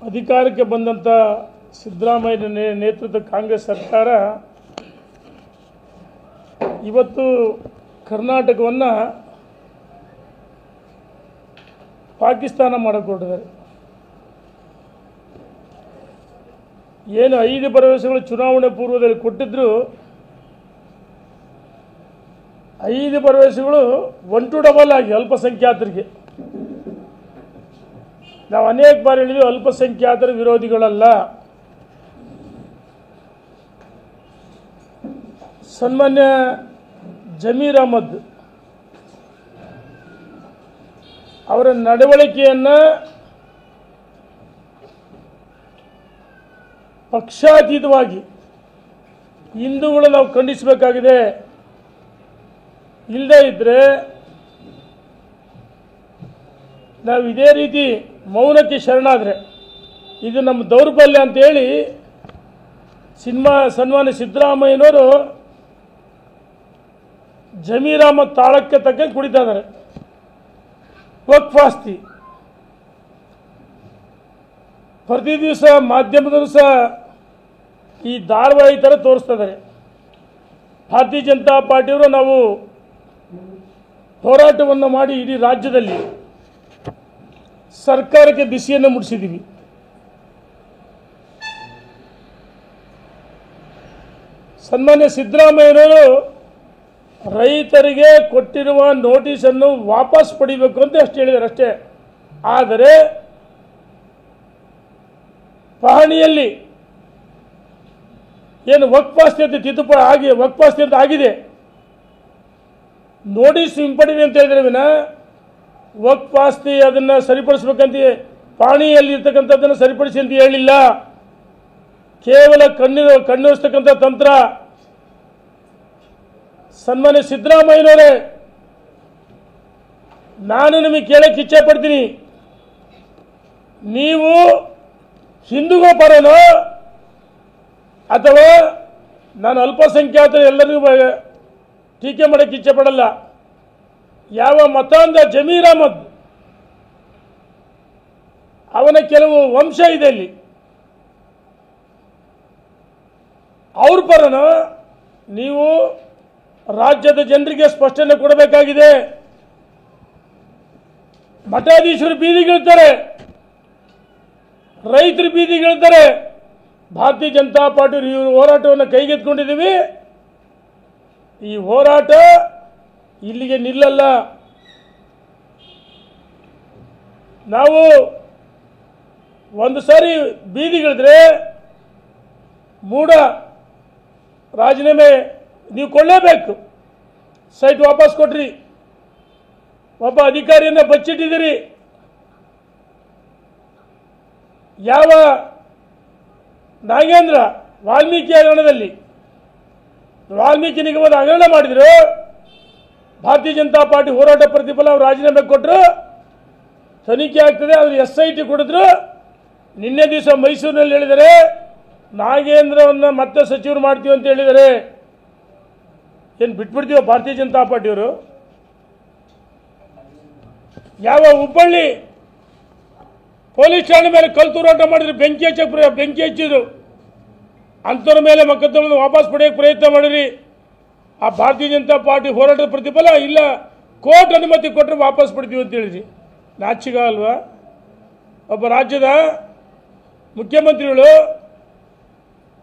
ಅಧಿಕಾರಕ್ಕೆ ಬಂದಂಥ ಸಿದ್ದರಾಮಯ್ಯ ನೇತೃತ್ವದ ಕಾಂಗ್ರೆಸ್ ಸರ್ಕಾರ ಇವತ್ತು ಕರ್ನಾಟಕವನ್ನು ಪಾಕಿಸ್ತಾನ ಮಾಡಕ್ಕೆ ಹೊರಟಿದ್ದಾರೆ. ಏನು 5 ಭರವಸೆಗಳು ಚುನಾವಣೆ ಪೂರ್ವದಲ್ಲಿ ಕೊಟ್ಟಿದ್ರು, 5 ಭರವಸೆಗಳು 1 to 2 ಆಗಿ ಅಲ್ಪಸಂಖ್ಯಾತರಿಗೆ. ನಾವು ಅನೇಕ ಬಾರಿ ಹೇಳಿದ್ವಿ, ಅಲ್ಪಸಂಖ್ಯಾತರ ವಿರೋಧಿಗಳಲ್ಲ. ಸನ್ಮಾನ್ಯ ಜಮೀರ್ ಅಹಮದ್ ಅವರ ನಡವಳಿಕೆಯನ್ನು ಪಕ್ಷಾತೀತವಾಗಿ ಹಿಂದೂಗಳು ನಾವು ಖಂಡಿಸಬೇಕಾಗಿದೆ. ಇಲ್ಲದೇ ಇದ್ದರೆ ನಾವು ಇದೇ ರೀತಿ ಮೌನಕ್ಕೆ ಶರಣಾದರೆ ಇದು ನಮ್ಮ ದೌರ್ಬಲ್ಯ ಅಂತೇಳಿ ಸನ್ಮಾನ್ಯ ಸಿದ್ದರಾಮಯ್ಯನವರು ಜಮೀರ್ ಅಹಮದ್ ತಾಳಕ್ಕೆ ತಕ್ಕಂಗೆ ಕುಡಿತಾ ಇದ್ದಾರೆ. ವಕ್ಫ್ ಆಸ್ತಿ ಪ್ರತಿ ದಿವಸ ಮಾಧ್ಯಮದಲ್ಲೂ ಸಹ ಈ ಧಾರಾವಾಹಿ ಥರ ತೋರಿಸ್ತಾ ಇದ್ದಾರೆ. ಭಾರತೀಯ ಜನತಾ ಪಾರ್ಟಿಯವರು ನಾವು ಹೋರಾಟವನ್ನು ಮಾಡಿ ಇಡೀ ರಾಜ್ಯದಲ್ಲಿ ಸರ್ಕಾರಕ್ಕೆ ಬಿಸಿಯನ್ನು ಮುಟ್ಟಿಸಿದ್ದೀವಿ. ಸನ್ಮಾನ್ಯ ಸಿದ್ದರಾಮಯ್ಯನವರು ರೈತರಿಗೆ ಕೊಟ್ಟಿರುವ ನೋಟಿಸನ್ನು ವಾಪಸ್ ಪಡಿಬೇಕು ಅಂತ ಅಷ್ಟು ಹೇಳಿದ್ದಾರೆ ಅಷ್ಟೇ. ಆದರೆ ಪಹಣಿಯಲ್ಲಿ ಏನು ವಕ್ಫ್ ಆಸ್ತಿ ಅಂತ ತಿದ್ದುಪಡಿ ಆಗಿ ವಕ್ಫ್ ಆಸ್ತಿ ಅಂತ ಆಗಿದೆ, ನೋಟಿಸ್ ಹಿಂಪಡಿದೆ ಅಂತ ಹೇಳಿದ್ರೆ ವಿನ ವಕ್ಫ್ ಆಸ್ತಿ ಅದನ್ನು ಸರಿಪಡಿಸ್ಬೇಕಂತ ಪಹಣಿಯಲ್ಲಿ ಇರ್ತಕ್ಕಂಥದ್ದನ್ನು ಸರಿಪಡಿಸಿ ಅಂತ ಹೇಳಿಲ್ಲ. ಕೇವಲ ಕಣ್ಣಿಸ್ತಕ್ಕಂಥ ತಂತ್ರ. ಸನ್ಮಾನ್ಯ ಸಿದ್ದರಾಮಯ್ಯನವರೇ, ನಾನು ನಿಮಗೆ ಕೇಳಕ್ಕೆ ಇಚ್ಛೆ ಪಡ್ತೀನಿ, ನೀವು ಹಿಂದೂಗಳ ಪರನೋ ಅಥವಾ ನಾನು ಅಲ್ಪಸಂಖ್ಯಾತರ ಎಲ್ಲರಿಗೂ ಟೀಕೆ ಮಾಡೋಕ್ಕೆ ಇಚ್ಛೆ ಪಡಲ್ಲ. ಯಾವ ಮತಾಂಧ ಜಮೀರ್ ಅಹಮದ್ ಅವನ ಕೆಲವು ವಂಶ ಇದೆ ಇಲ್ಲಿ, ಅವ್ರ ಪರನೋ ನೀವು ರಾಜ್ಯದ ಜನರಿಗೆ ಸ್ಪಷ್ಟನೆ ಕೊಡಬೇಕಾಗಿದೆ. ಮಠಾಧೀಶರು ಬೀದಿಗಿಳ್ತಾರೆ, ರೈತರು ಬೀದಿಗಿಳ್ತಾರೆ. ಭಾರತೀಯ ಜನತಾ ಪಾರ್ಟಿ ಈ ಹೋರಾಟವನ್ನು ಕೈಗೆತ್ತಿಕೊಂಡಿದ್ದೀವಿ. ಈ ಹೋರಾಟ ಇಲ್ಲಿಗೆ ನಿಲ್ಲಲ್ಲ. ನಾವು ಒಂದು ಸಾರಿ ಬೀದಿಗಿಳಿದ್ರೆ ಮೂಢ ರಾಜೀನಾಮೆ ನೀವು ಕೊಳ್ಳೇಬೇಕು. ಸೈಟ್ ವಾಪಸ್ ಕೊಟ್ರಿ, ಒಬ್ಬ ಅಧಿಕಾರಿಯನ್ನು ಬಚ್ಚಿಟ್ಟಿದ್ದೀರಿ. ಯಾವ ನಾಗೇಂದ್ರ ವಾಲ್ಮೀಕಿ ಹಗರಣದಲ್ಲಿ ವಾಲ್ಮೀಕಿ ನಿಗಮದ ಹಗರಣ ಮಾಡಿದ್ರು, ಭಾರತೀಯ ಜನತಾ ಪಾರ್ಟಿ ಹೋರಾಟ ಪ್ರತಿಫಲ ಅವರು ರಾಜೀನಾಮೆ ಕೊಟ್ಟರು, ತನಿಖೆ ಆಗ್ತದೆ, ಅವರು SIT ಕೊಡಿದ್ರು. ನಿನ್ನೆ ದಿವಸ ಮೈಸೂರಿನಲ್ಲಿ ಹೇಳಿದರೆ ನಾಗೇಂದ್ರವನ್ನು ಮತ್ತೆ ಸಚಿವರು ಮಾಡ್ತೀವಿ ಅಂತ ಹೇಳಿದ್ದಾರೆ. ಏನು ಬಿಟ್ಬಿಡ್ತೀವ ಭಾರತೀಯ ಜನತಾ ಪಾರ್ಟಿಯವರು? ಯಾವ ಹುಬ್ಬಳ್ಳಿ ಪೊಲೀಸ್ ಠಾಣೆ ಮೇಲೆ ಕಲ್ಲು ತೂರಾಟ ಮಾಡಿದ್ರು, ಬೆಂಕಿ ಹಚ್ಚಿದ್ರು, ಅಂಥವ್ರ ಮೇಲೆ ಮೊಕದ್ದಮೆಯನ್ನು ವಾಪಸ್ ಪಡೆಯೋಕ್ಕೆ ಪ್ರಯತ್ನ ಮಾಡಿರಿ. ಆ ಭಾರತೀಯ ಜನತಾ ಪಾರ್ಟಿ ಹೋರಾಟದ ಪ್ರತಿಫಲ ಇಲ್ಲ, ಕೋರ್ಟ್ ಅನುಮತಿ ಕೊಟ್ಟರೆ ವಾಪಸ್ ಪಡ್ತೀವಿ ಅಂತ ಹೇಳಿದ್ರಿ. ನಾಚಿಕ ಅಲ್ವಾ? ಒಬ್ಬ ರಾಜ್ಯದ ಮುಖ್ಯಮಂತ್ರಿಗಳು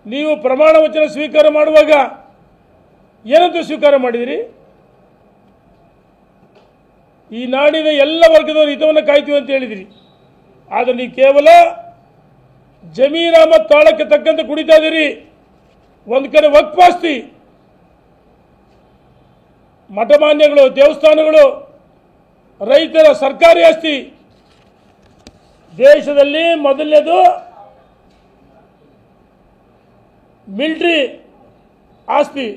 ನೀವು ಪ್ರಮಾಣ ವಚನ ಸ್ವೀಕಾರ ಮಾಡುವಾಗ ಏನಂತ ಸ್ವೀಕಾರ ಮಾಡಿದಿರಿ? ಈ ನಾಡಿನ ಎಲ್ಲ ವರ್ಗದವರು ಹಿತವನ್ನು ಕಾಯ್ತೀವಿ ಅಂತ ಹೇಳಿದಿರಿ. ಆದರೆ ನೀವು ಕೇವಲ ಜಮೀರ್ ಅಹಮದ್ ತಾಳಕ್ಕೆ ತಕ್ಕಂತೆ ಕುಡಿತಾ ಇದ್ದೀರಿ. ಒಂದು ಕಡೆ ವಕ್ಫ್ ಆಸ್ತಿ, ಮಠಮಾನ್ಯಗಳು, ದೇವಸ್ಥಾನಗಳು, ರೈತರ ಸರ್ಕಾರಿ ಆಸ್ತಿ. ದೇಶದಲ್ಲಿ ಮೊದಲನೇದು ಮಿಲಿಟರಿ ಆಸ್ತಿ,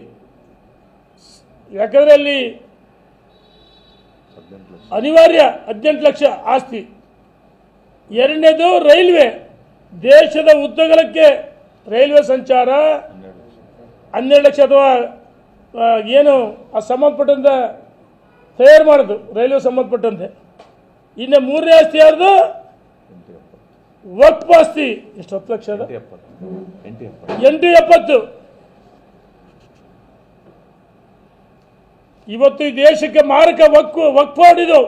ಯಾಕಂದರೆ ಅಲ್ಲಿ ಅನಿವಾರ್ಯ 18 ಲಕ್ಷ ಆಸ್ತಿ. ಎರಡನೇದು ರೈಲ್ವೆ, ದೇಶದ ಉದ್ದಗಲಕ್ಕೆ ರೈಲ್ವೆ ಸಂಚಾರ 12 ಲಕ್ಷ ಅಥವಾ ಏನು ಆ ಸಂಬಂಧಪಟ್ಟಂತೆ ತಯಾರು ಮಾಡೋದು ರೈಲ್ವೆ ಸಂಬಂಧಪಟ್ಟಂತೆ. ಇನ್ನು ಮೂರನೇ ಆಸ್ತಿ ಯಾರ್ದು? ವಕ್ಫ್ ಆಸ್ತಿ ಎಷ್ಟು 10 ಲಕ್ಷ 870 ಇವತ್ತು ಈ ದೇಶಕ್ಕೆ ಮಾರಕ ವಕ್ಫ್ ಮಾಡಿದ್ದು